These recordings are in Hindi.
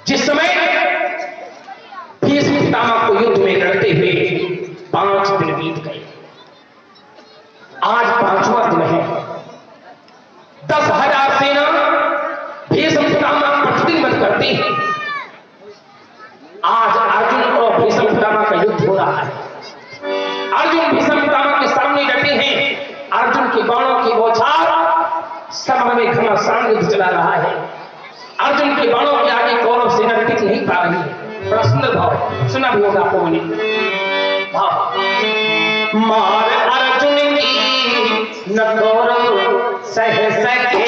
जिस समय भीष्म पितामह को युद्ध में लड़ते हुए 5 दिन बीत गए, आज 5वां दिन है। 10,000 सेना भीष्म पितामह प्रतिदिन वध करती है। आज अर्जुन और भीष्म पितामह का युद्ध हो रहा है। अर्जुन भीष्म पितामह के सामने डटे हैं। अर्जुन के बाणों की बौछार समय में घमासान युद्ध चला रहा है। अर्जुन के बाणों के आगे कौरव सेना टिक नहीं पा रही है। बड़ा सुंदर भाव है, सुना भी होगा आपको मैंने भाव। मार अर्जुन की न कौरव सह सके,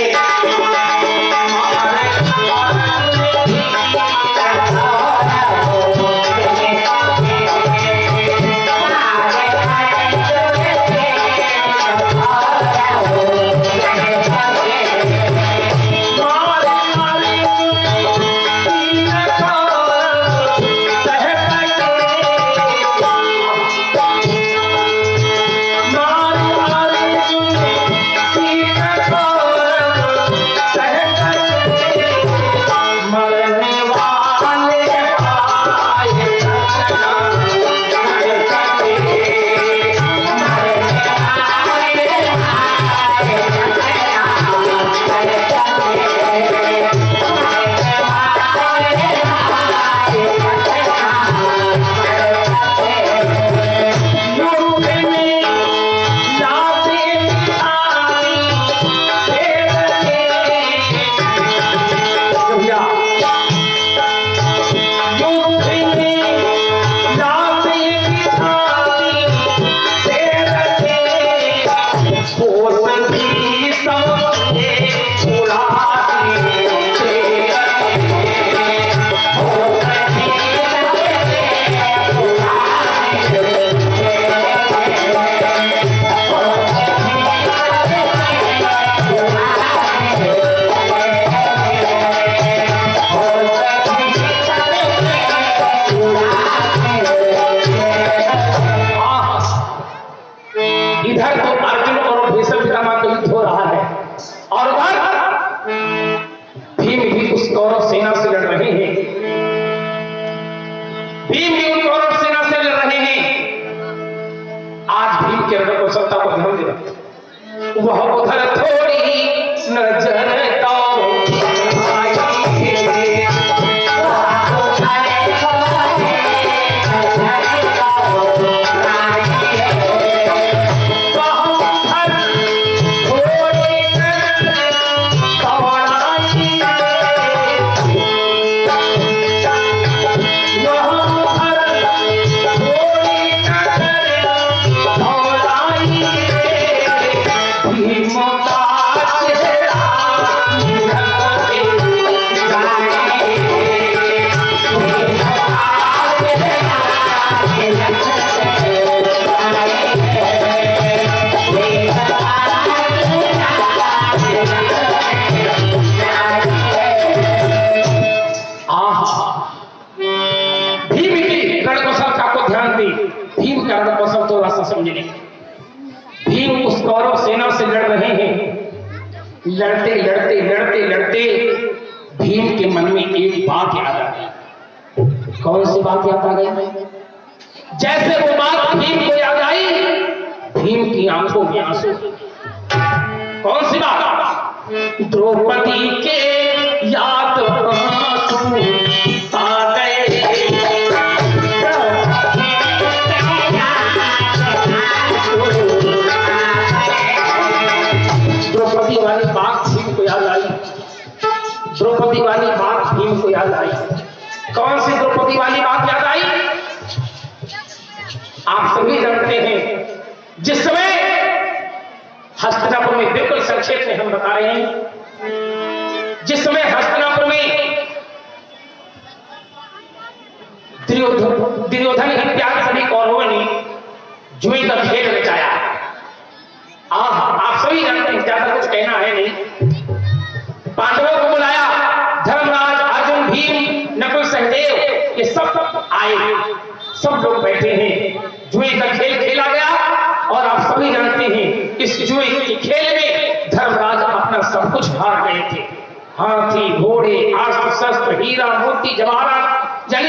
वह उधर थोड़ी नजर भीम उस कौरव सेना से लड़ रहे हैं। लड़ते लड़ते लड़ते लड़ते भीम के मन में एक बात याद आ गई। कौन सी बात याद आ गई? जैसे वो बात भीम को याद आई, भीम की आंखों में आंसू। कौन सी बात? द्रौपदी के याद आंसू आ गए। द्रौपदी वाली बात भीम को याद आई। द्रौपदी वाली बात भीम को याद आई। कौन सी द्रौपदी वाली बात याद आई? आप सभी जानते हैं, जिस समय हस्तिनापुर में, बिल्कुल संक्षेप में हम बता रहे हैं, जिस समय हस्तिनापुर में दुर्योधन इत्यादि सभी कौरवों ने जुए का खेल रचाया। आप सभी जानते हैं, ज्यादा कुछ कहना है नहीं। पांडवों को बुलाया, धर्मराज, अर्जुन, भीम, नकुल, सहदेव, ये सब आए। सब लोग बैठे हैं, जुए का खेल खेला गया। और आप सभी जानते हैं, इस जुए के खेल में धर्मराज अपना सब कुछ हार गए थे। हाथी घोड़े अस्त्र शस्त्र हीरा मोती जवाहरात, यानी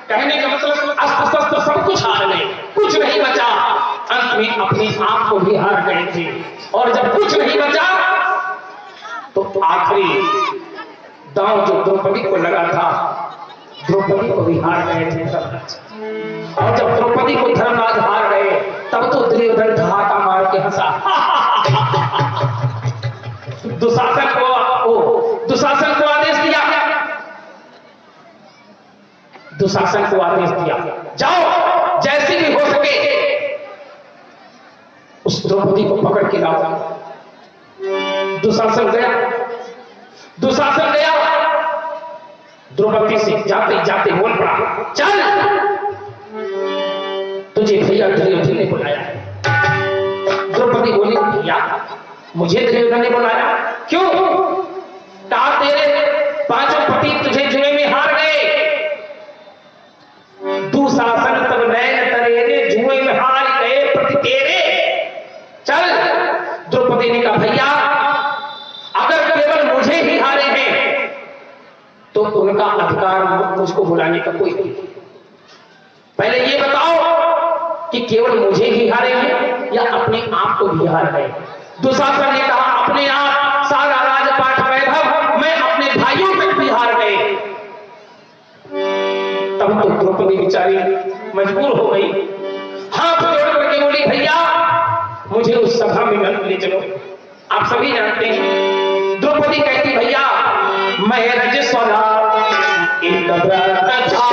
कहने का मतलब अस्त्र शस्त्र सब कुछ हार गए, कुछ नहीं बचा। अंत में अपने आप को भी हार गए थे। और जब कुछ नहीं बचा तो आखिरी दांव जो द्रौपदी को लगा था, द्रौपदी को भी हार गए थे धर्मराज। और जब द्रौपदी को धर्मराज हार गए तब तो दुर्योधन ठहाका मार के हंसा। दुशासन को आदेश दिया, दुशासन को आदेश दिया, जाओ जैसे भी हो सके उस द्रौपदी को पकड़ के लाओ। दुशासन गया, द्रौपदी से जाते जाते बोल पड़ा, चल तुझे भैया दुर्योधन ने बुलाया। द्रौपदी बोली, भैया मुझे दुर्योधन ने बुलाया? क्यों? कहा तेरे पांचों पति तुझे जुए में हार गए। दुशासन तब नैन तरेरे, जुए में हार गए पति तेरे। चल। द्रौपदी ने कहा, भैया अगर केवल मुझे ही हारे हैं तो उनका अधिकार मुझको बुलाने का कोई नहीं। पहले ये बताओ कि केवल मुझे ही हारे हैं या अपने आप को भी हार गए? दुशासन ने कहा, अपने आप, सारा राजपाट वैभव, मैं अपने भाइयों तक भी हार गए। तब तो द्रौपदी बेचारी मजबूर हो गई, हाथ जोड़ करके बोली, भैया मुझे उस सभा में मत ले चलो। आप सभी जानते हैं द्रौपदी कहती, भैया मैं रजस्वला एक व्रत था,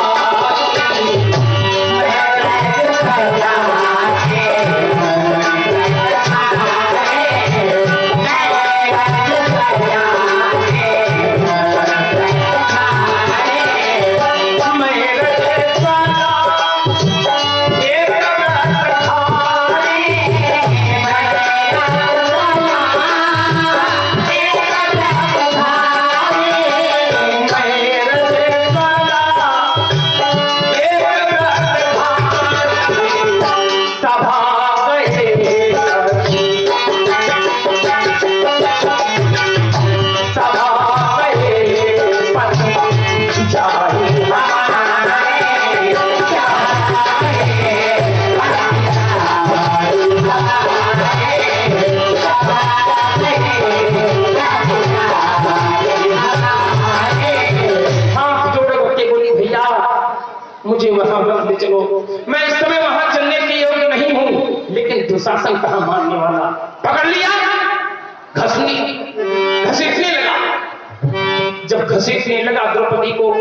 मुझे वहां मत ले चलो, मैं इस समय वहां चलने के योग्य नहीं हूं। लेकिन दुशासन कहां मानने वाला, पकड़ लिया, घसीटने लगा। जब घसीटने लगा द्रौपदी को,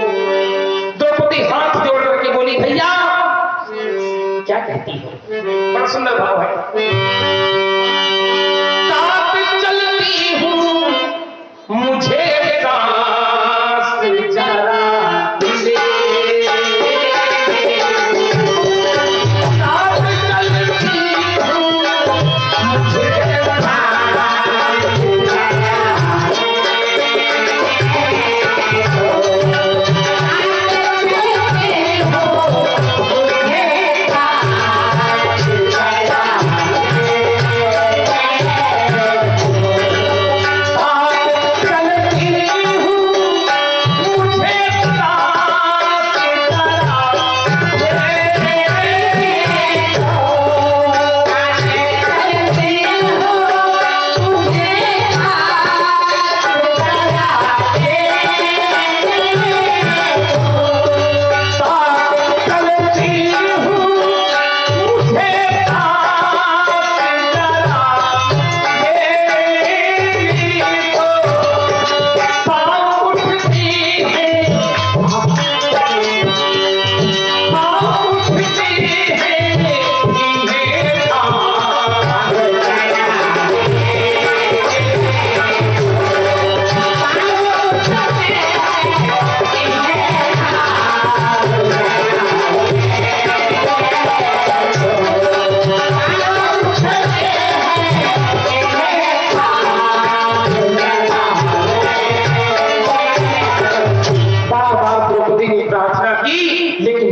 द्रौपदी हाथ जोड़ करके बोली, भैया क्या कहती हो? बड़ा सुंदर भाव है। ताप चलती हूं मुझे सांस जरा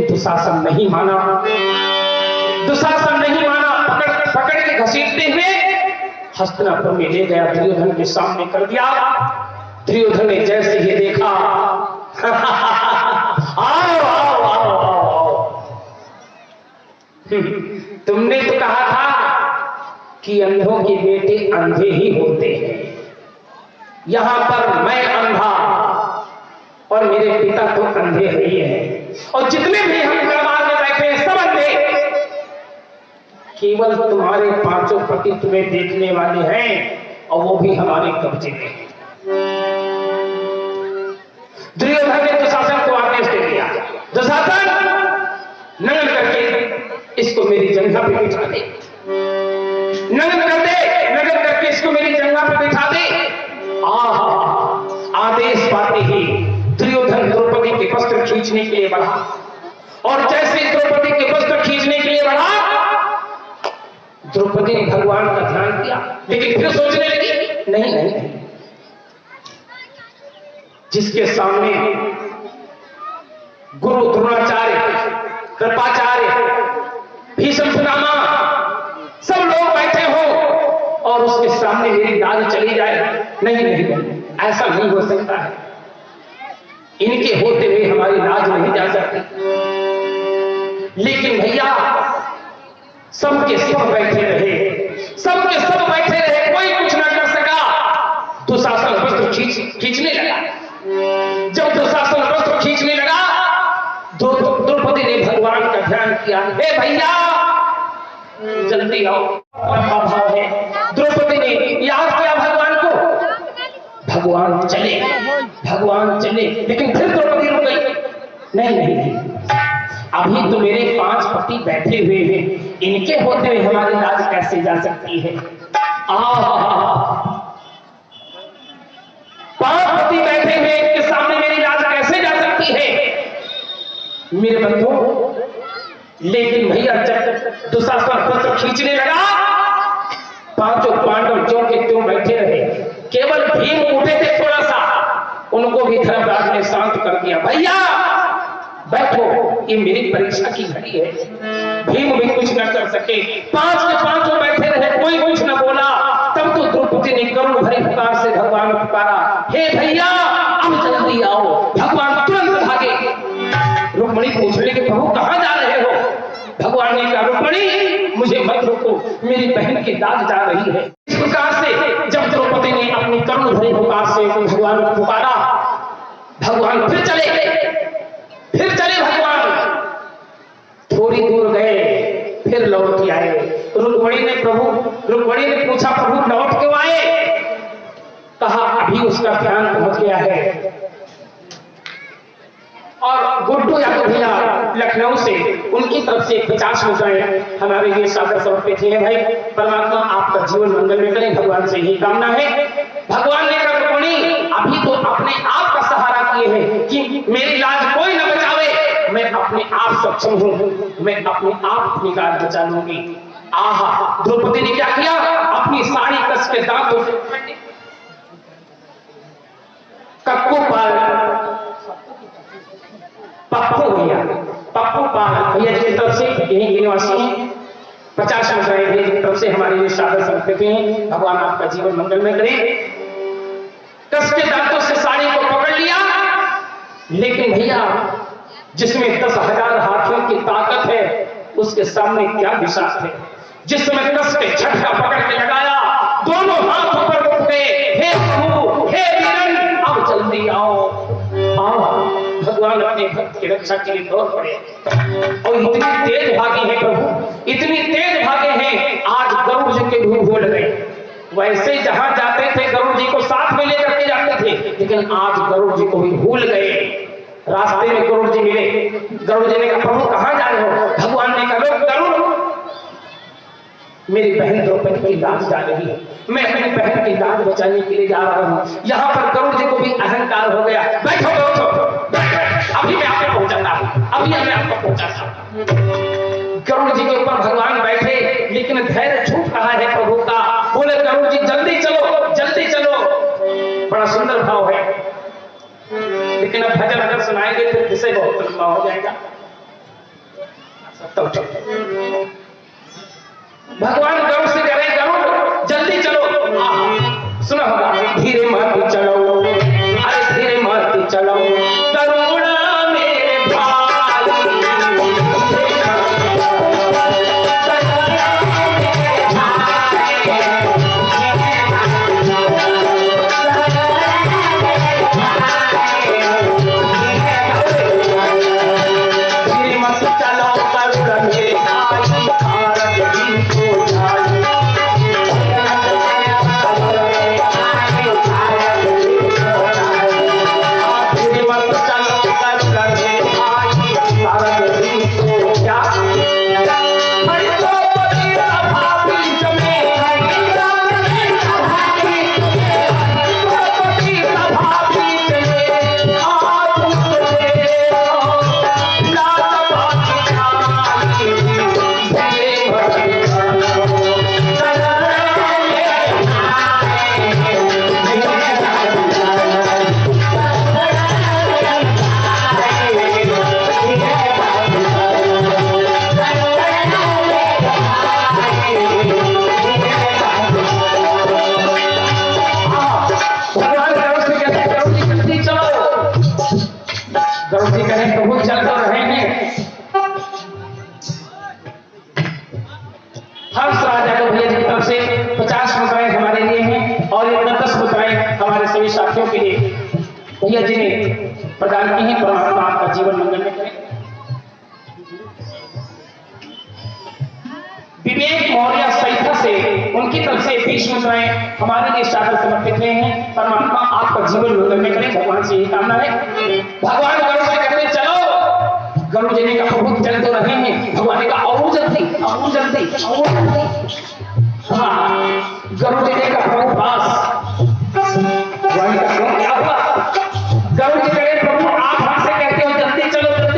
दुशासन नहीं माना, दुशासन नहीं माना। पकड़ के घसीटते हुए हस्तिनापुर में ले गया, दुर्योधन के सामने कर दिया। दुर्योधन ने जैसे ही देखा आओ आओ आओ आओ, तुमने तो कहा था कि अंधों के बेटे अंधे ही होते हैं, यहां पर मैं अंधा और मेरे पिता तो अंधे ही हैं, और जितने भी हम दरबार में बैठे हैं सब अंधे, केवल तुम्हारे पांचों पति तुम्हें देखने वाले हैं और वो भी हमारे कब्जे में हैं। दुर्योधन ने दुशासन को आदेश दे दिया, दुशासन नंगन करके इसको मेरी जंघा पे बिठा दे, नंगन कर दे, नंगन करके इसको मेरी जंघा पे बिठा दे। आदेश पाते ही दुर्योधन द्रौपदी के वस्त्र खींचने के लिए बढ़ा, और जैसे द्रौपदी के वस्त्र खींचने के लिए बढ़ा, द्रौपदी ने भगवान का ध्यान किया, लेकिन फिर सोचने लगी नहीं नहीं नहीं, जिसके सामने गुरु द्रोणाचार्य, कृपाचार्य, भीष्म पितामह सब लोग बैठे हो और उसके सामने मेरी लाज चली जाए, नहीं नहीं, ऐसा नहीं हो सकता है, इनके होते हुए हमारी लाज नहीं जा सकती। लेकिन भैया सबके सब बैठे रहे, सबके सब बैठे रहे, कोई कुछ ना कर सका। दुशासन वस्त्र खींचने लगा, जब दुशासन वस्त्र खींचने लगा, द्रौपदी ने भगवान का ध्यान किया, हे भैया जल्दी आओ, भाव है। द्रौपदी ने याद किया भगवान को, भगवान चले, भगवान चले, लेकिन फिर द्रौपदी रुक गई, नहीं नहीं नहीं, अभी तो मेरे 5 पति बैठे हुए हैं, इनके होते हुए हमारी लाज कैसे जा सकती है। 5 पति बैठे हुए, इनके सामने मेरी लाज कैसे जा सकती है मेरे बंधु। लेकिन भैया जब दुशासन वस्त्र खींचने लगा, 5 पांडव जो के त्यों बैठे रहे, केवल भीम उठे थे थोड़ा सा, उनको भी धर्मराज ने शांत कर दिया, भैया बैठो, ये मेरी परीक्षा की घड़ी है। भीम भी कुछ न कर सके, 5 के 5 बैठे रहे, कोई कुछ न बोला। तब तो द्रौपदी ने करुण भरी पुकार से भगवान को पुकारा, हे भैया अब जल्दी आओ। भगवान तुरंत भागे। रुक्मिणी पूछने के प्रभु कहां जा रहे हो? भगवान ने कहा, रुक्मिणी मुझे मत रोको, मेरी बहन की लाज जा रही है। इस प्रकार से जब द्रौपदी ने अपनी करुण भरी पुकार से भगवान को पुकारा, भगवान फिर चले भगवान, थोड़ी दूर गए, फिर लौट के आए। रुक्मिणी ने पूछा, प्रभु लौट क्यों आए? कहा, अभी उसका ध्यान पहुंच गया है। और गुड्डू यादव भैया लखनऊ से, उनकी तरफ से 50 रुपए हमारे लिए सादर समर्पित हैं। भाई परमात्मा आपका जीवन मंगल में करें, भगवान से यही कामना है। भगवान ने कहा, रुक्मिणी अभी तो अपने आप का सहारा किए हैं कि मेरी लाज कोई न बचावे, मैं अपने आप सक्षम हूं, मैं अपने आप अपनी लाज बचा लूंगी। आहा, द्रौपदी ने क्या किया, अपनी साड़ी कस के दांतों से कक्कू पाल, पप्पू पाल भैया जी की तरफ से, यही के निवासी हैं, 50 रुपए भैया जी की तरफ से हमारे लिए सादर समर्पित हैं। भगवान आपका जीवन मंगल में करें। कस के दांतों से साड़ी को पकड़ लिया, लेकिन भैया जिसमें 10,000 हाथियों की ताकत है, उसके सामने क्या विशाल है। जिस समय कस के झटका पकड़ के लगाया, दोनों हाथ ऊपर उठ गए, हे प्रभु, हे वीरन, अब जल्दी आओ। भगवान अपने भक्त की रक्षा के लिए दौड़ पड़े, और इतनी तेज भागे हैं प्रभु, इतनी तेज भागे हैं, आज गरुड़ जी के भी भूल गए। वैसे जहां जाते थे गरुड़ जी को साथ में लेकर के जाते थे, लेकिन आज गरुड़ जी को भी भूल गए। रास्ते में गरुड़ जी मिले, गरुड़ जी ने कहा, प्रभु कहां जा रहे हो? भगवान ने कहा, गरुड़ मेरी बहन द्रौपदी की लाज जा रही है, मैं अपनी बहन की लाज बचाने के लिए जा रहा हूं। यहां पर गरुड़ जी को भी अहंकार हो गया, बैठो अभी मैं आपको पहुंचाता हूं, अभी मैं आपको पहुंचाता हूं। गरुड़ जी के ऊपर भगवान बैठे, लेकिन धैर्य छूट रहा है प्रभु का। बोले, गरुड़ जी जल्दी चलो, जल्दी चलो। बड़ा सुंदर भाव है, लेकिन अब भजन अगर सुनाएंगे तो विषय बहुत लंबा हो जाएगा। भगवान गरुड़ से कह रहे, गरुड़ जल्दी चलो, सुना होगा, धीरे मत चलो, गरुड़ जी कहें प्रभु चल तो रहे हैं। हर्ष राजा को भैया जी की तरफ से 50 मुद्राएं हमारे लिए हैं और ये 10 मुद्राएं हमारे सभी साथियों के लिए भैया जी ने प्रदान की हैं। परमात्मा आपका जीवन मंगल में करें। विवेक मौर्य सहिता से उनकी तरफ से 20 मुद्राएं हमारे लिए सादर समर्पित हुए हैं। परमात्मा आपका जीवन मंगल में करें, भगवान से यही कामना है। भगवान गरुड़ से कहते चलो, गरुड़ जी ने कहा प्रभु चल तो रहे हैं। भगवान ने कहा और जल्दी और जल्दी और जल्दी। हाँ, गरुड़ जी ने कहा प्रभु पास। भगवान ने कहा क्या हुआ? गरुड़ जी कहे प्रभु आप हमसे कहते हो जल्दी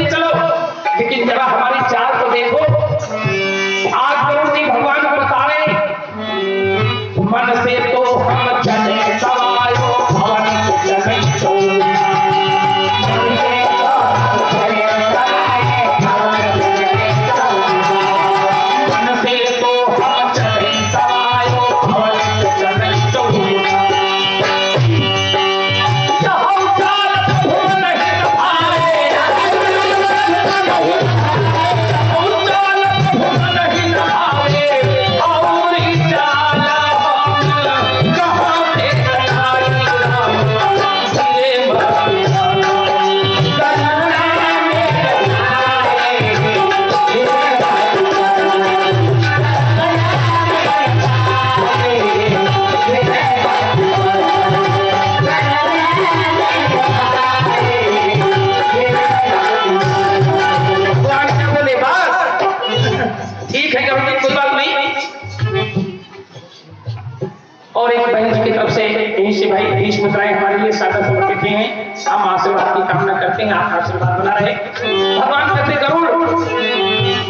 चलो, लेकिन जरा हमारी चाल तो देखो। आज गरुड़ जी भगवान को बता रहे मन से तो हम चले सवायो भवन चले चलो। और एक बहन जी की तरफ से भाई 20 मुद्राएं हमारे लिए सादर समर्पित हैं। हम आशीर्वाद की कामना करते हैं, आपका आशीर्वाद बना रहे। भगवान कहते गरुड़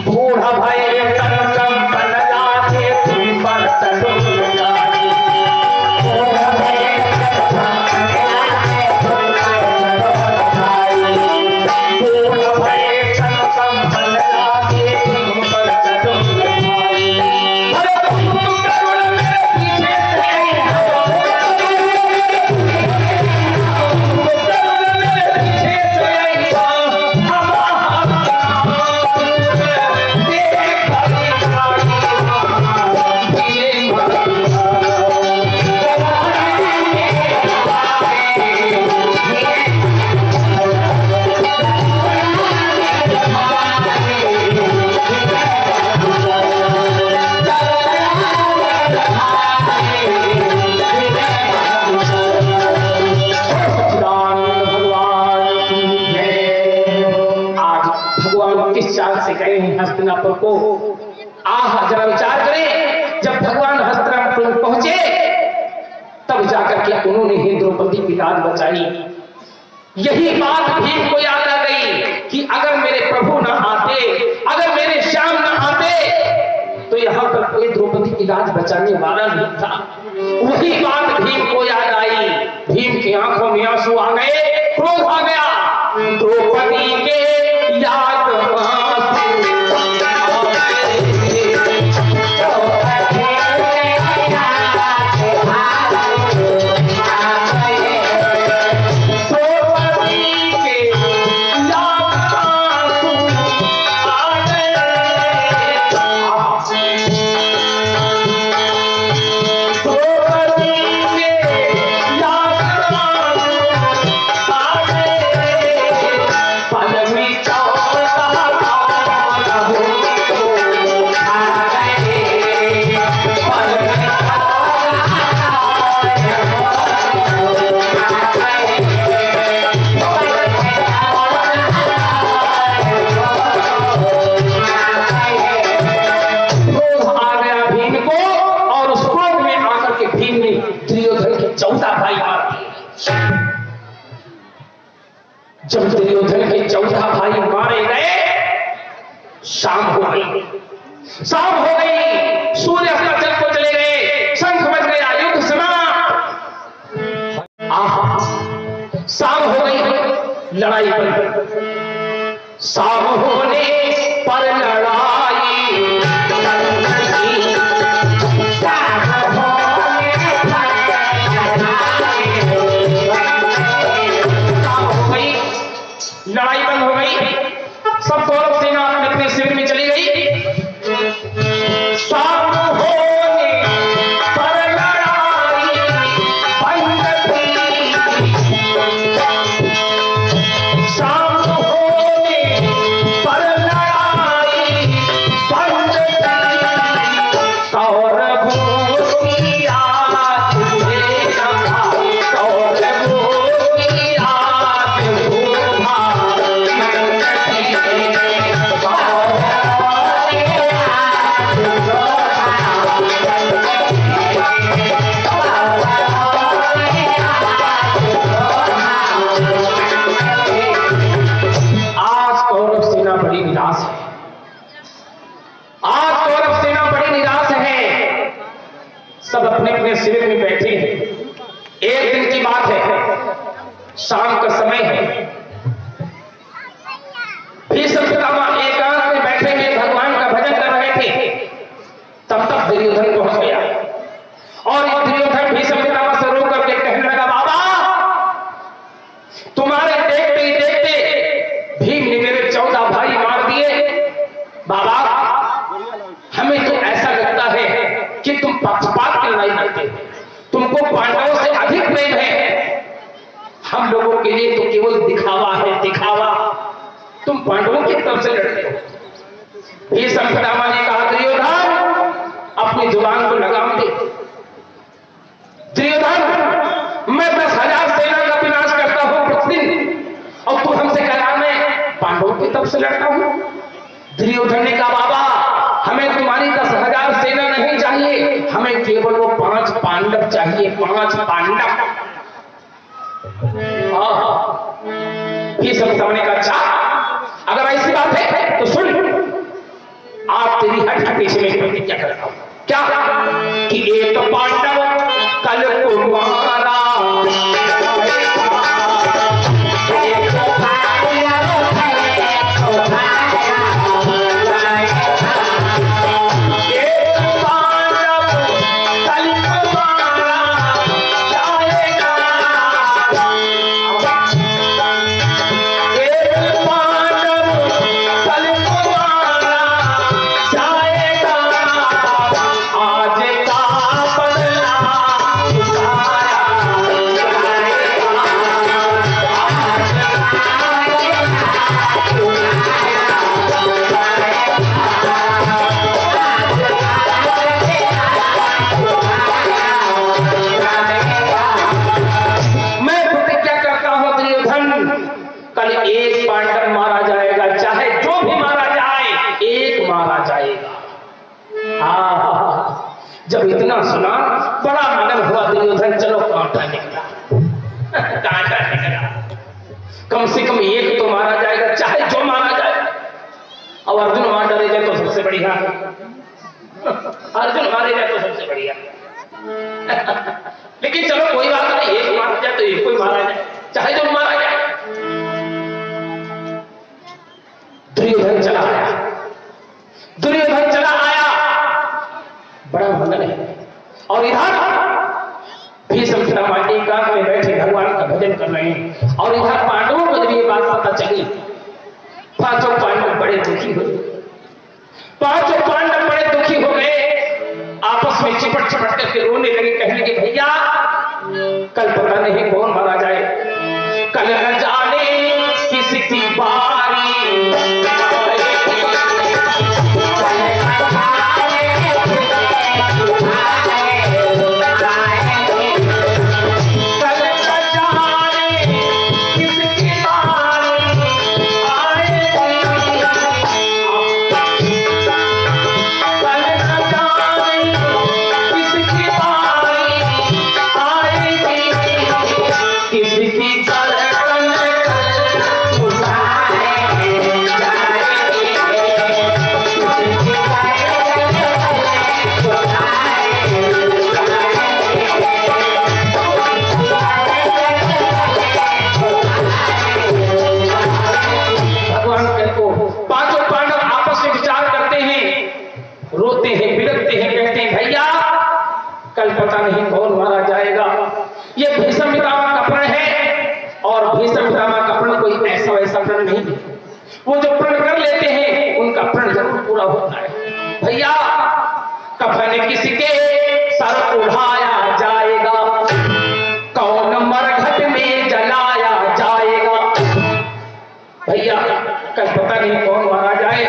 बूढ़ा भाई तुम पर हस्तिनापुर को जरा विचार करें। जब भगवान हस्तिनापुर पहुंचे तब जाकर के उन्होंने ही द्रौपदी की लाज बचाई। यही बात भीम को याद आ गई कि अगर मेरे प्रभु न आते, अगर मेरे श्याम न आते तो यहां पर कोई द्रौपदी की लाज बचाने वाला नहीं था। वही बात भीम को याद आई। भीम की आंखों में आंसू आ गए, क्रोध आ गया। द्रौपदी के याद जब दुर्योधन के 14 भाई मारे गए, शाम हो गई, सूर्य अस्ताचल को चले गए, शंख बज गया, युद्ध समाप्त। शाम हो गई, लड़ाई पर शाम होने पर लड़ाई लड़ाई बंद हो गई, सब कौरव सेना अपने अपने शिविर में चली गई। शाम होने पर लड़ाई बंद थी, शाम होने पर लड़ाई बंद थी, कौरवों की रात में कौरवों की रात बड़ी निराश है, आज कौरव सेना बड़ी निराश है, सब अपने अपने शिविर में बैठे हैं। एक दिन की बात है, शाम का समय है, भीष्म पितामह एकांत में बैठे हैं, भगवान का भजन कर रहे थे। तब तक दुर्योधन पहुंच गया और दुर्योधन भीष्म पितामह से रो करके कहने लगा, बाबा तुम्हारे देखते ही देखते भीम ने मेरे 14 भाई मार दिए। बाबा हमें तो ऐसा लगता है कि तुम पक्षपात की लड़ाई लड़ते हो, तुमको पांडवों से अधिक प्रेम है, हम लोगों के लिए तो केवल दिखावा है, दिखावा, तुम पांडवों की तरफ से लड़ते हो। भीष्म पितामह ने कहा, दुर्योधन अपनी जुबान को लगाम दे। दुर्योधन मैं 10,000 सेना का विनाश करता हूं प्रतिदिन और तू हमसे कह रहा मैं पांडवों की तरफ से लड़ता हूं। दुर्योधन ने कहा, बाबा हमें तुम्हारी 10,000 सेना नहीं चाहिए, हमें केवल वो 5 पांडव चाहिए, 5 पांडव। भीष्म पितामह ने कहा, अच्छा अगर ऐसी बात है तो सुन, आप तेरी हट पीछे में प्रतिज्ञा करता हूं, क्या कि एक पांडव कल को मारा, कल एक पांडव मारा जाएगा, चाहे जो भी मारा जाए, एक मारा जाएगा। जब इतना सुना बड़ा मन हुआ दुर्योधन, चलो कांटा निकला, कांटा निकला, कम से कम एक तो मारा जाएगा, चाहे जो मारा जाए। और अर्जुन मार डाले जाए तो सबसे बढ़िया, अर्जुन मारे जाए तो सबसे बढ़िया। लेकिन चलो कोई बात नहीं, एक मारा जाए तो एक कोई मारा जाए, चाहे जो मारा जाए। दुर्योधन चला आया, दुर्योधन चला आया, बड़ा मगन है। और इधर भीष्म पितामह एकांत में बैठे भगवान का भजन कर रहे हैं। और इधर पांडवों को जब ये बात पता चली, 5 पांडव बड़े दुखी हुए, 5 पांडव बड़े दुखी हो गए, आपस में चिपट चिपट करके रोने लगे, कहने लगे भैया कल पता नहीं कौन मारा जाए, कल न जाने किसकी बारी, किसकी प्रण नहीं लेते। वो जो प्रण कर लेते हैं उनका प्रण जरूर पूरा होता है। भैया कफन किसके सर उठाया जाएगा, कौन मरघट में जलाया जाएगा। भैया कल पता नहीं कौन मारा जाए।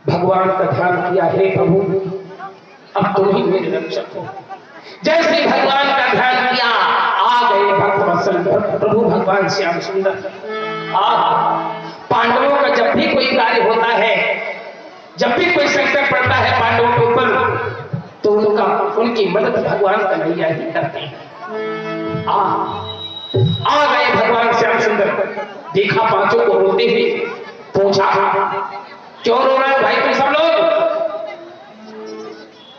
भगवान का ध्यान किया, हे प्रभु अब तुम ही मेरे रक्षक हो। जैसे भगवान का ध्यान किया आ गए भक्त वत्सल प्रभु भगवान श्याम सुंदर। पांडवों का जब भी कोई कार्य होता है, जब भी कोई संकट पड़ता है पांडवों के ऊपर, तो उनकी मदद भगवान कन्हैया ही करते हैं। आ गए भगवान श्याम सुंदर। देखा पांचों को रोते हुए, पूछा क्यों रो रहे हो भाई तुम सब लोग।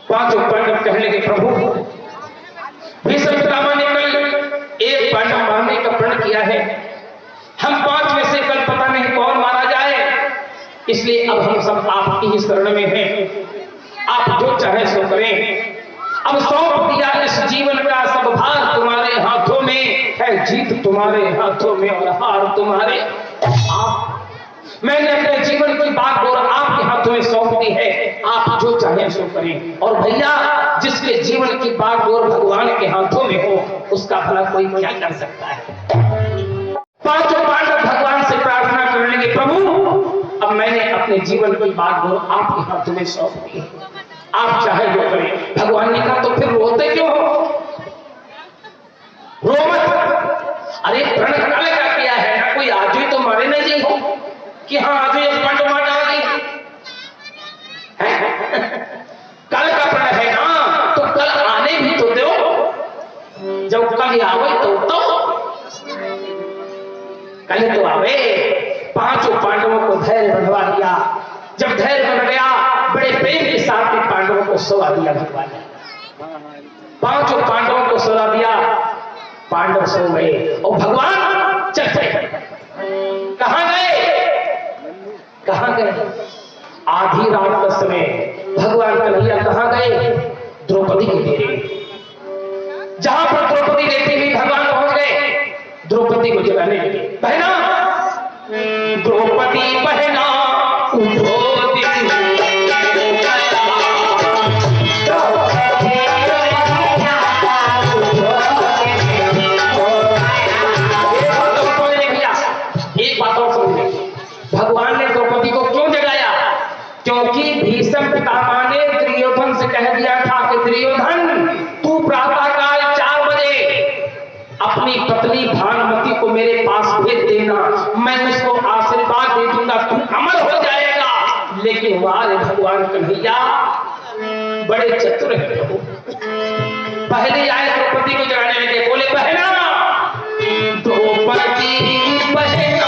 पांचों पांडव कहने लगे प्रभु भीष्म पितामह ने कल एक पांडव मारने का प्रण किया है। हम 5 में से कल पता नहीं कौन मारा जाए, इसलिए अब हम सब आपकी ही शरण में हैं। आप जो चाहे सो करें। अब सौंप दिया इस जीवन का सब भार तुम्हारे हाथों में है, जीत तुम्हारे हाथों में और हार तुम्हारे। मैंने अपने जीवन की बागडोर आपके हाथों में सौंप दी है, आप जो चाहे सो करें। और भैया जिसके जीवन की बागडोर भगवान के हाथों में हो उसका भला कोई क्या कर सकता है। पांचों पांडव भगवान से प्रार्थना करने लगे प्रभु अब मैंने अपने जीवन की बागडोर आपके हाथों में सौंप दी है, आप चाहे जो करें। भगवान ने कहा तो फिर रोते क्यों हो, रो मत। अरे प्रण कल का किया है ना, कोई आज ही तो मारे नहीं हो कि हाँ आज एक पांडव मार डाली। कल का प्रण है ना, तो कल आने भी तो दो, जब कल आवे तो कल तो आवे। पांचों पांडवों को धैर्य बंधवा दिया। जब धैर्य बन गया बड़े प्रेम के साथ में पांडवों को सोवा दिया भगवान ने। पांचों पांडवों को सोवा दिया, पांडव सो गए और भगवान चल पड़े। कहां गए? आधी रात का समय भगवान कन्हैया कहां गए? द्रौपदी के डेरे। जहां पर द्रौपदी रहती हुई भगवान पहुंच गए, द्रौपदी को जगाने लगे। बहना द्रौपदी बहना उठो भगवान ने द्रौपदी को क्यों जगाया? क्योंकि भीष्म पितामह ने दुर्योधन से कह दिया था कि दुर्योधन तू प्रातःकाल 4 बजे अपनी पत्नी भानुमति को मेरे पास भेज देना, मैं उसको आशीर्वाद दे दूंगा, तू अमर हो जाएगा। लेकिन हमारे भगवान कन्हैया बड़े चतुर हैं। पहले आए द्रौपदी को जगाने लगे, बोले बहना द्रौपदी बहना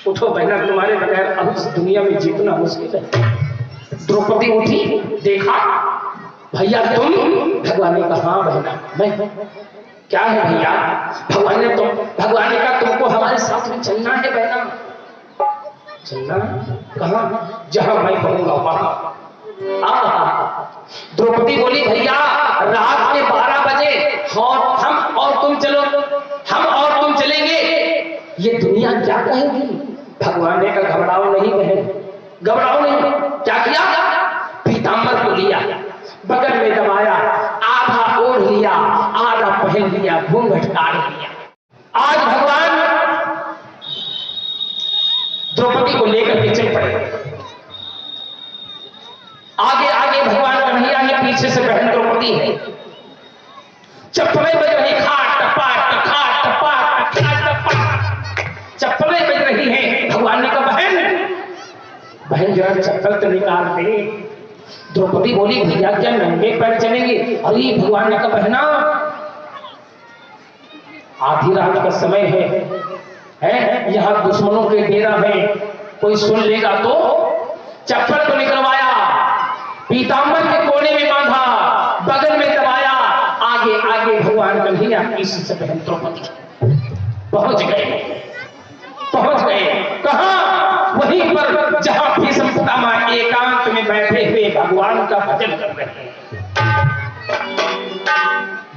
उठो बहना, तुम्हारे बगैर अब इस दुनिया में जीतना मुश्किल है। द्रौपदी उठी, देखा भैया तुम। भगवान ने कहा हाँ बहना मैं। क्या है भैया? भगवान ने कहा तुमको हमारे साथ में चलना है बहना। चलना? कहाँ? जहां मैं कहूंगा वहां। द्रौपदी बोली भैया रात के 12 बजे हम और तुम चलो, हम और तुम चलेंगे, ये दुनिया क्या कहेगी? भगवान ने कहा घबराओ नहीं बहन, घबराओ नहीं। क्या किया? पीताम्बर को लिया, बगल में दबाया, आधा ओढ़ लिया, आधा पहन लिया, घूंघट काट लिया। आज भगवान द्रौपदी को लेकर के चल पड़े। आगे आगे भगवान कन्हैया है, पीछे से बहन द्रौपदी है। चप्पलें बज रही, खाट टपाट खाट टपाट खाट टपाट चप्पलें बज रही हैं। भगवान ने कहा बहन जरा चप्पल तो निकाल दे। द्रौपदी बोली भैया क्या नंगे पैर चलेंगे? अरे भगवान ने कहा बहना आधी रात का समय है, यहाँ दुश्मनों के डेरा है, कोई सुन लेगा तो। चप्पल को निकलवाया, पीतांबर के कोने में बांधा, बगल में दबाया, आगे आगे भगवान कन्हैया पीछे से बहन द्रौपदी पहुंच गए। कहां? वहीं पर जहां भीष्म पितामह एकांत में बैठे हुए भगवान का भजन कर रहे हैं।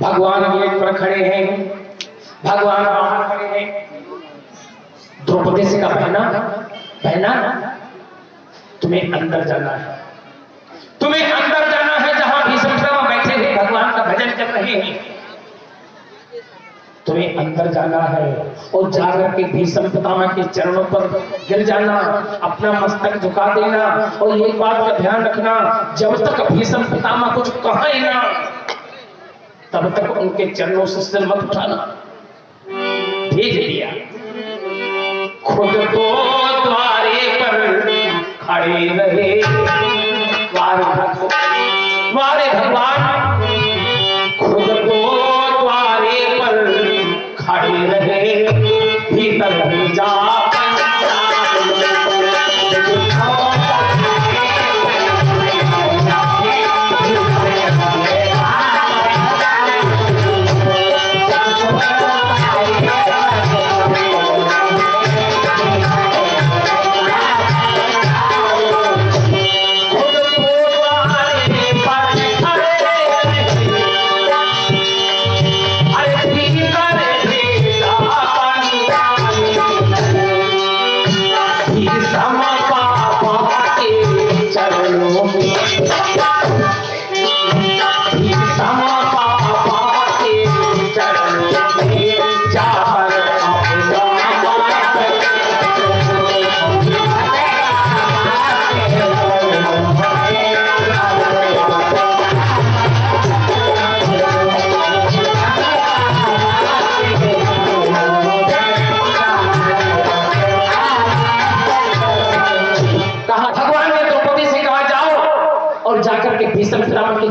भगवान गेट पर खड़े हैं, भगवान बाहर खड़े हैं। द्रौपदी से कहा बहना तुम्हें अंदर जाना है, जहां भीष्म पितामह बैठे हुए भगवान का भजन कर रहे हैं, तुम्हें अंदर जाना है और जाकर के भीष्म पितामह के चरणों पर गिर जाना, अपना मस्तक झुका देना। और एक बात का ध्यान रखना, जब तक भीष्म पितामह कुछ कहे ना तब तक उनके चरणों से सिर मत उठाना। भेज दिया। खुद तो द्वारे पर खड़े रहे, वारे भगवान खुद तो द्वारे पर खड़े रहे, भीतर भी जा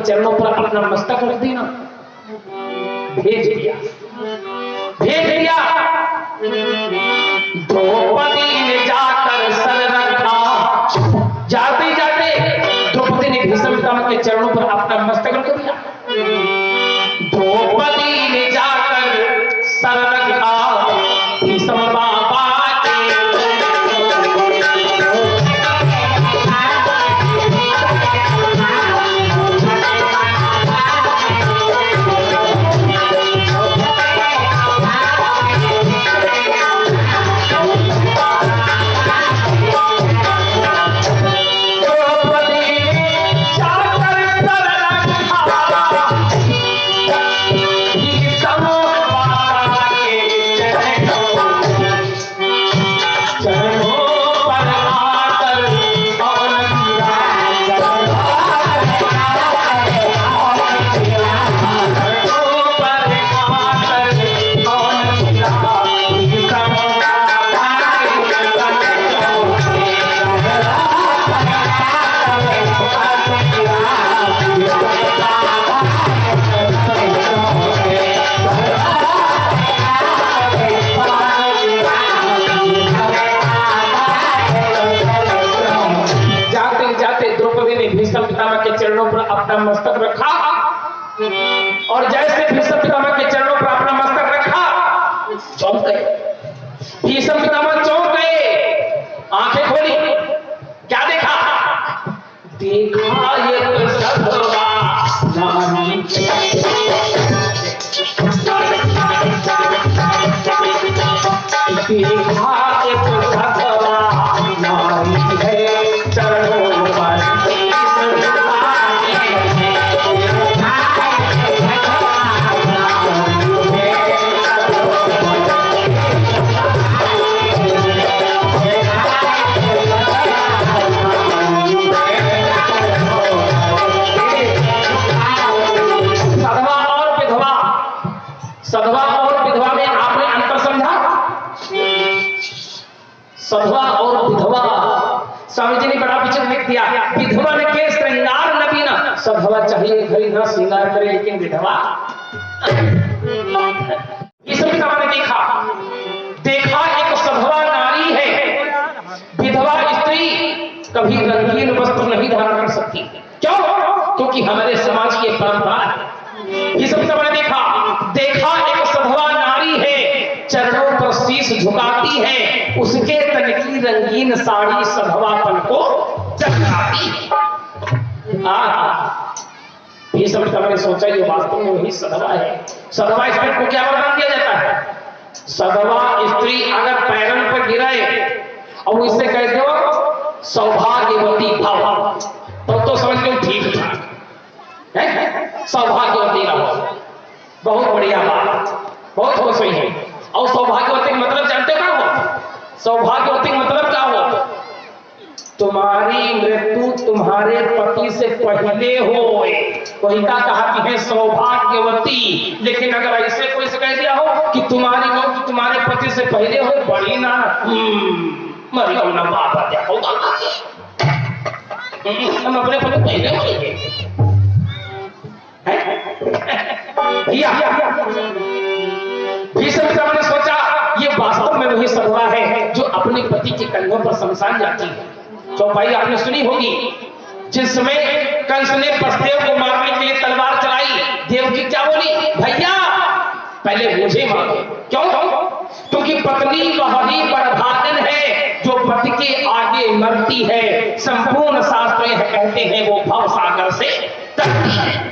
चरणों पर अपना मस्तक रख देना। भेज दिया। द्रौपदी ने जाकर सर रखा, जाते जाते द्रौपदी ने भीष्म पितामह के चरणों पर अपना मस्तक रख दिया। द्रौपदी ने जाकर सर रखा भीष्म बाबा अपना मस्तक रखा और जैसे भीष्म पितामह के चरणों पर अपना मस्तक रखा, चौंक गए। भीष्म पितामह चौंक गए, आंखें खोली, क्या देखा? देखा ये सधवा नानी, देखा ये सधवा नानी है, चरणों पर विधवन के श्रृंगार नबीना। सधवा चाहिए घड़ी ना श्रृंगार करे, लेकिन विधवा ये सब ने देखा एक सधवा नारी है, विधवा स्त्री कभी रंगीन वस्त्र नहीं धारण कर सकती। क्यों? क्योंकि हमारे समाज की परंपरा है। ये सब ने देखा एक सधवा नारी है, चरणों पर शीश झुकाती है, उसके तन की रंगीन साड़ी सधवापन को चमकाती है। ये सब ने सोचा ये वास्तव में वही सधवा है। सधवा स्त्री को क्या वरदान दिया जाता है? सधवा स्त्री अगर पैरों पर गिरे और इससे कहते हो सौभाग्यवती भव, तो समझ लो ठीक ठाक, सौभाग्यवती रहो, बहुत बढ़िया बात, बहुत खुश हुई है। और सौभाग्यवती का मतलब जानते क्या हो? सौभाग्यवती का मतलब क्या हो? तुम्हारी मृत्यु तुम्हारे पति से पहले हो। वही का कहा कि है सौभाग्यवती। लेकिन अगर ऐसे कोई से कह दिया हो कि तुम्हारी मौत तुम्हारे पति से पहले हो, बड़ी ना मरियम ना बाबा क्या होगा, हम अपने पति पहले मरेंगे। ने सोचा ये वास्तव में वही सधवा है जो अपने पति के कंधों पर शमशान जाती है। चौपाई आपने सुनी होगी, जिस समय कंस ने वसुदेव को मारने के लिए तलवार चलाई, देवकी क्या बोली? भैया पहले मुझे मारो। क्यों? क्योंकि पत्नी वही बड़भागन है जो पति के आगे मरती है। संपूर्ण शास्त्र यह कहते हैं वो भव सागर से तरती है।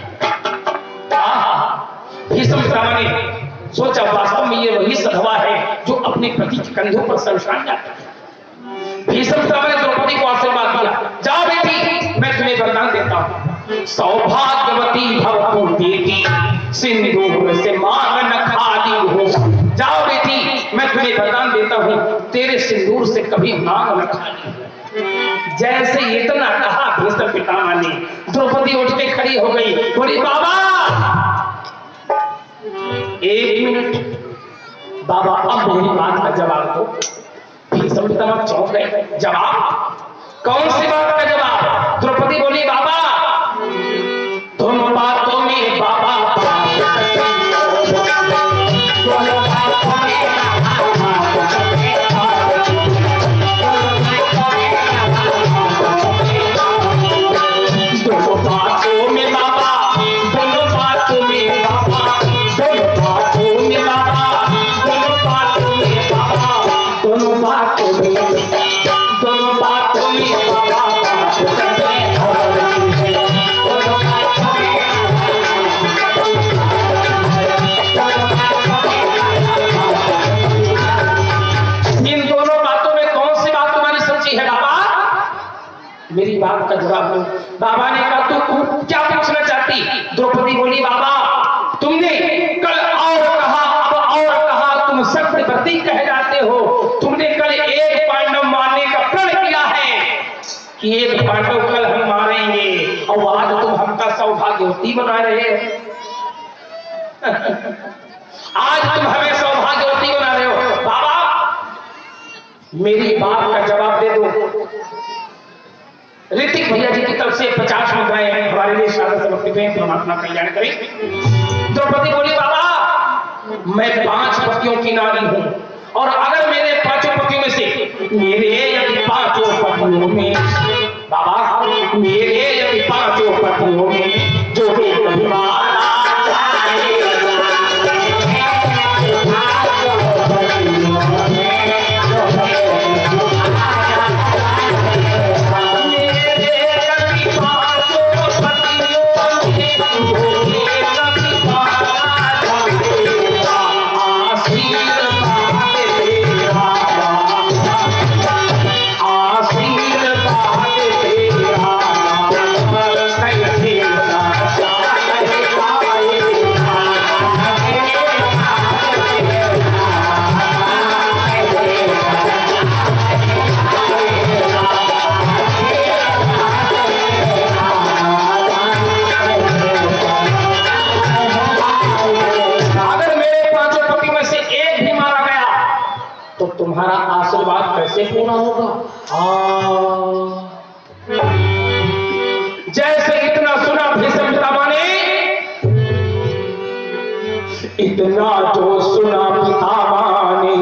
भीष्म ने सोचा वास्तव में ये वही सधवा है जो अपने पति के कंधों पर शमशान जाता है। भीष्म ने द्रौपदी को आशीर्वाद दिया, जाओ बेटी मैं तुम्हें वरदान देता हूं, सौभाग्यवती भव तुम बेटी, सिंदूर से मांग न खाली हो। जाओ बेटी मैं तुम्हें वरदान देता हूं, तेरे सिंदूर से कभी मांग न खाली हो। जैसे इतना कहा भीष्म पितामह ने, द्रौपदी उठ के खड़ी हो गई, बोली बाबा 1 मिनट, बाबा अब मेरी बात का जवाब दो। भीष्म पितामह चौंक गए, जवाब? कौन सी बात का जवाब? द्रौपदी बोली बाबा दोनों बातों में बाबा, दोनों बातों में मेरी बात का जवाब दो। बाबा ने कहा तू क्या पूछना चाहती? द्रौपदी बोली बाबा तुमने कल और कहा, अब और कहा, तुम सत्यवती कह जाते हो। तुमने कल एक पांडव मारने का प्रण किया है कि एक पांडव कल हम मारेंगे, और आज तुम हमका सौभाग्यवती बना रहे हो। आज तुम हमें सौभाग्यवती बना रहे हो। बाबा मेरी बात का जवाब दे दो। ऋतिक भैया जी की तरफ से 50 मुद्राएं हमारे लिए शारदा समर्पित हैं, परमात्मा कल्याण करें। द्रौपदी बोली बाबा मैं 5 पतियों की नारी हूं, और अगर मेरे 5 पतियों में से मेरे यदि 5 पतियों में बाबा मेरे यदि 5 पतियों में जो एक इतना जो सुना पितामह ने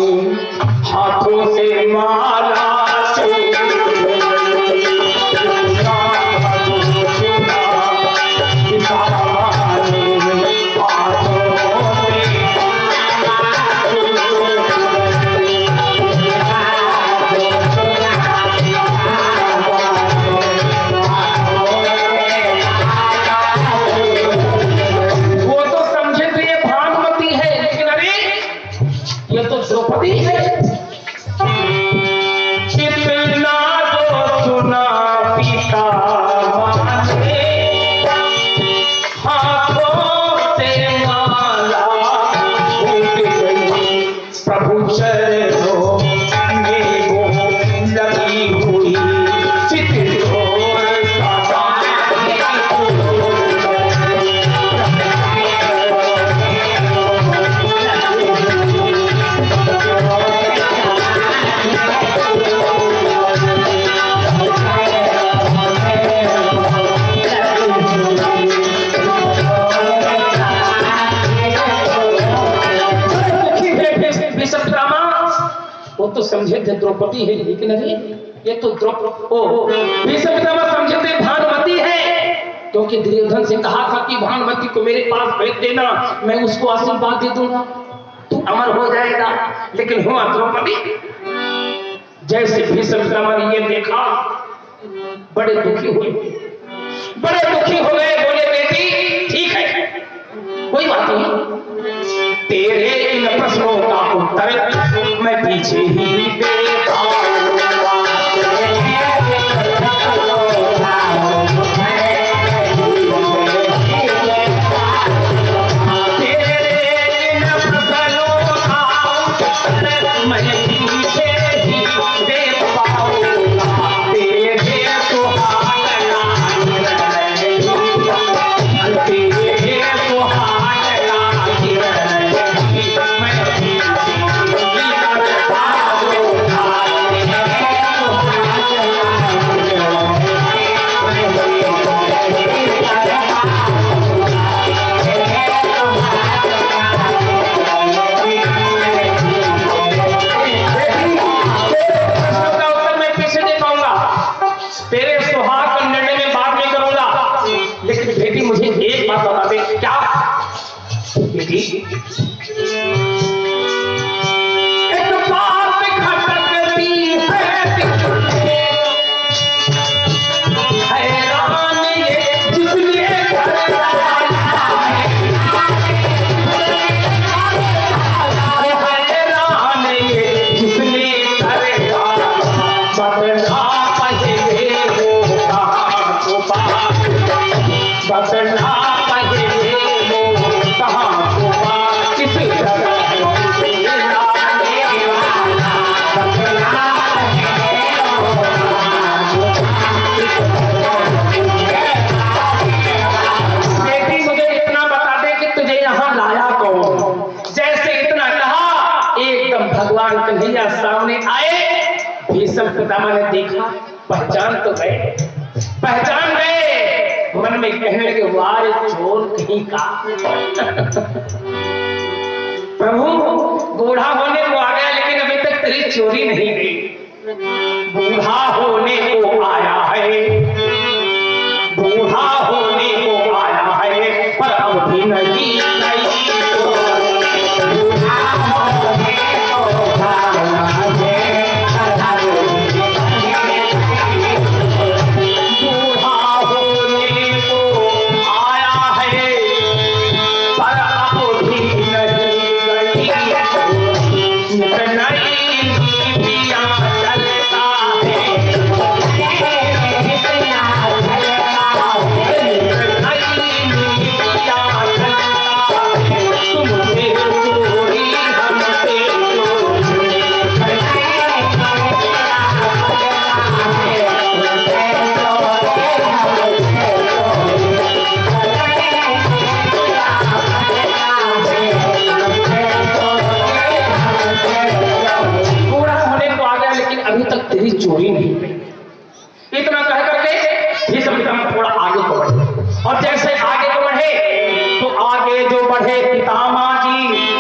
हाथों से मारा तो समझे थे द्रौपदी है, लेकिन अरे ये तो भीष्म पितामह समझे थे भानुमति है, क्योंकि दुर्योधन से कहा था कि भानुमति को मेरे पास भेज देना, मैं उसको आशीर्वाद दे दूंगा, तू अमर हो जाएगा। लेकिन हुआ द्रौपदी। जैसे भीष्म पितामह ने ये देखा बड़े दुखी हुए, बड़े दुखी हो गए। बोले बेटी ठीक है, कोई बात नहीं, तेरे इन प्रश्नों का उत्तर मैं पीछे ही देता पितामह ने देखा, पहचान तो गए, पहचान गए। मन में कहने के वार चोर कहीं का प्रभु बूढ़ा होने को आ गया, लेकिन अभी तक तेरी चोरी नहीं गई। बूढ़ा होने को आया है, बूढ़ा होने को आया है, पर अब भी नहीं चोरी नहीं गई। इतना कह करके भीष्म पितामह थोड़ा आगे बढ़े, और जैसे आगे बढ़े तो आगे जो बढ़े पितामह जी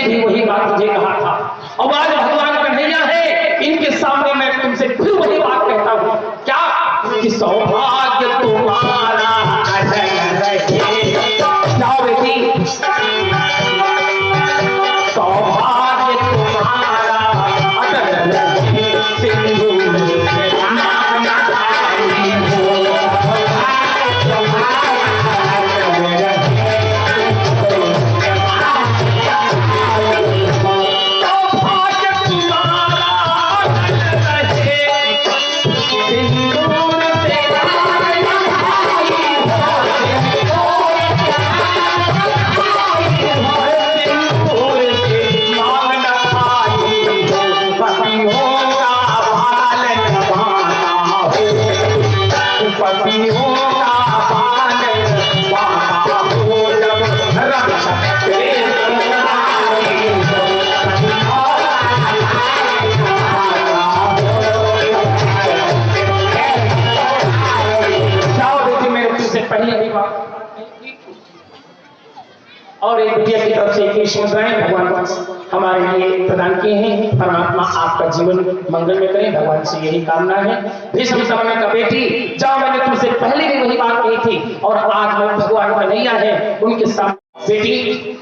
भी वही बात तुझे कहा था, और आज भगवान कन्हैया है, इनके सामने मैं तुमसे फिर वही बात कहता हूँ, क्या कि सौभाग्य तुम्हारा अटल रहे। जाओ बेटी, सौभाग्य तुम्हारा अटल रहे, सिंदूर से नाम न खाई हो। और एक विद्या की तरफ से कृष्ण मुद्राएं भगवान हमारे लिए प्रदान किए हैं। परमात्मा आपका जीवन मंगल में करें, भगवान से यही कामना है। भीष्म समय का बेटी, जाओ, मैंने तुमसे पहले भी वही बात कही थी, और आज मैं भगवान कन्हैया है उनके सामने बेटी,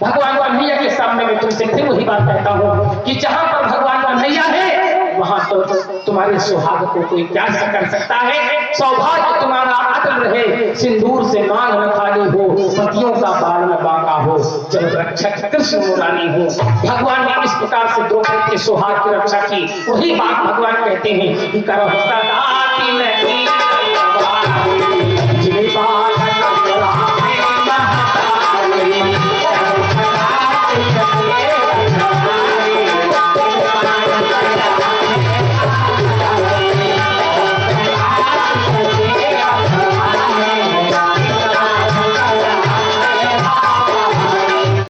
भगवान कन्हैया के सामने मैं तुमसे फिर वही बात कहता हूँ कि जहां पर भगवान कन्हैया है वहां तो तुम्हारे सुहाग को कोई क्या कर सकता है। सौभाग्य तुम्हारा अटल रहे, सिंदूर से मांग न खाली हो, पतियों का बाल न बांका हो, जब रक्षक कृष्ण मुरारी हो। भगवान ने इस प्रकार से द्रौपदी के सुहाग की रक्षा की। वही बात भगवान कहते हैं कि करो सदा